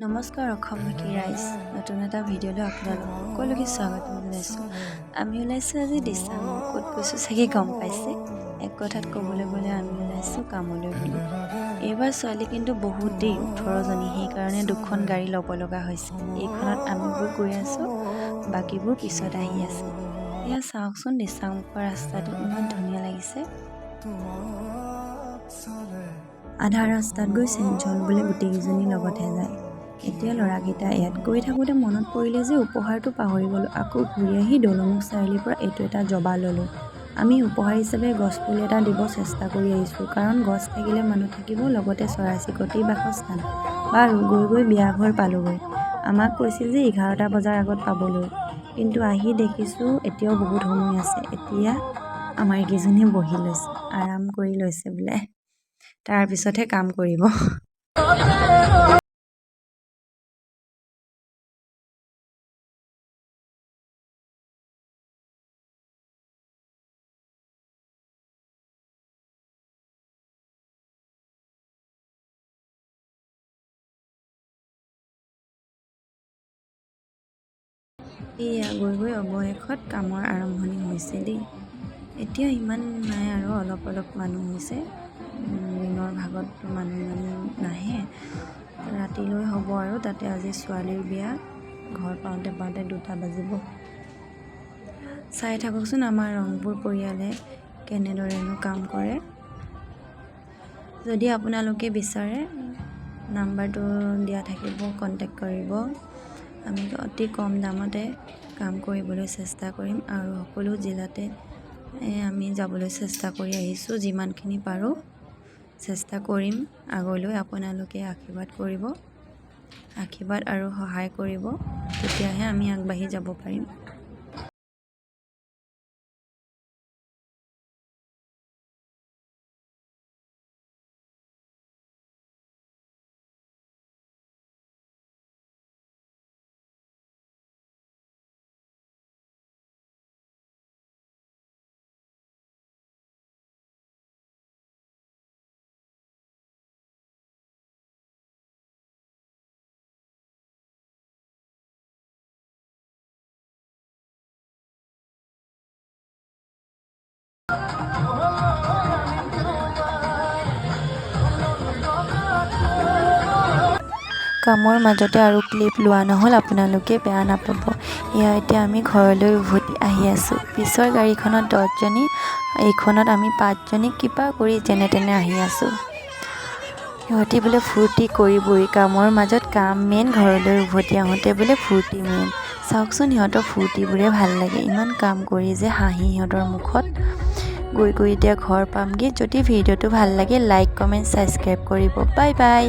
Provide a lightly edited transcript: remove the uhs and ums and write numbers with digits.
নমস্কাৰ অসমবাসী ৰাইজ, নতুন এটা ভিডিঅ'লৈ আপোনালোক সকলোকে স্বাগতম জনাইছোঁ। আমি ওলাইছোঁ আজি দিচাং। ক'ত গৈছোঁ চাগে গম পাইছে। এক কথাত ক'বলৈ গ'লে আমি ওলাইছোঁ কামলৈ বুলি। এইবাৰ ছোৱালী কিন্তু বহুত দেই, 18জনী, সেইকাৰণে দুখন গাড়ী ল'ব লগা হৈছে। এইখনত আমিবোৰ গৈ আছোঁ, বাকীবোৰ পিছত আহি আছে। এয়া চাওকচোন, দিচাংমুখৰ ৰাস্তাটো ইমান ধুনীয়া লাগিছে। আধা ৰাস্তাত গৈ চেঞ্চল বোলে গোটেইকেইজনী লগতহে যায়। এতিয়া ল'ৰাকেইটা ইয়াত গৈ থাকোঁতে মনত পৰিলে যে উপহাৰটো পাহৰি গ'লোঁ। আকৌ ঘূৰি আহি দলমুখ চাৰিআলিৰ পৰা এইটো এটা জবা ল'লোঁ। আমি উপহাৰ হিচাপে গছপুলি এটা দিব চেষ্টা কৰি আহিছোঁ, কাৰণ গছ থাকিলে মানুহ থাকিব, লগতে চৰাই চিৰিকটিৰ বাসস্থান। বাৰু গৈ গৈ বিয়া ঘৰ পালোগৈ। আমাক কৈছিল যে 11টা বজাৰ আগত পাবলৈ, কিন্তু আহি দেখিছোঁ এতিয়াও বহুত সময় আছে। এতিয়া আমাৰ কেইজনীয়ে বহি লৈছে, আৰাম কৰি লৈছে বোলে, তাৰপিছতহে কাম কৰিব। এয়া গৈ গৈ অৱশেষত কামৰ আৰম্ভণি হৈছে দেই। এতিয়া ইমান নাই আৰু অলপ অলপ মানুহ হৈছে। দিনৰ ভাগত মানুহ ইমান নাহে, ৰাতিলৈ হ'ব আৰু তাতে আজি ছোৱালীৰ বিয়া। ঘৰ পাওঁতে পাওঁতে 2টা বাজিব। চাই থাককচোন আমাৰ ৰংপুৰ পৰিয়ালে কেনেদৰেনো কাম কৰে। যদি আপোনালোকে বিচাৰে নাম্বাৰটো দিয়া থাকিব, কণ্টেক্ট কৰিব। আমি অতি কম দামতে কাম কৰিবলৈ চেষ্টা কৰিম আৰু সকলো জিলাতে আমি যাবলৈ চেষ্টা কৰি আহিছোঁ। যিমানখিনি পাৰোঁ চেষ্টা কৰিম আগলৈ। আপোনালোকে আশীৰ্বাদ কৰিব, আশীৰ্বাদ আৰু সহায় কৰিব, তেতিয়াহে আমি আগবাঢ়ি যাব পাৰিম। কামৰ মাজতে আৰু ক্লিপ লোৱা নহ'ল, আপোনালোকে বেয়া নাপাব। এয়া এতিয়া আমি ঘৰলৈ উভতি আহি আছোঁ। পিছৰ গাড়ীখনত 10জনী, এইখনত আমি 5জনী কিবা কৰি যেনে তেনে আহি আছোঁ। সিহঁতি বোলে ফূৰ্তি কৰিবই, কামৰ মাজত কাম মেইন, ঘৰলৈ উভতি আহোঁতে বোলে ফূৰ্তি মেইন। চাওকচোন সিহঁতৰ ফূৰ্তিবোৰে ভাল লাগে, ইমান কাম কৰি যে হাঁহি সিহঁতৰ মুখত। গৈ গৈ এতিয়া ঘৰ পামগৈ। যদি ভিডিঅ'টো ভাল লাগে লাইক, কমেণ্ট, ছাবস্ক্ৰাইব কৰিব। Bye bye.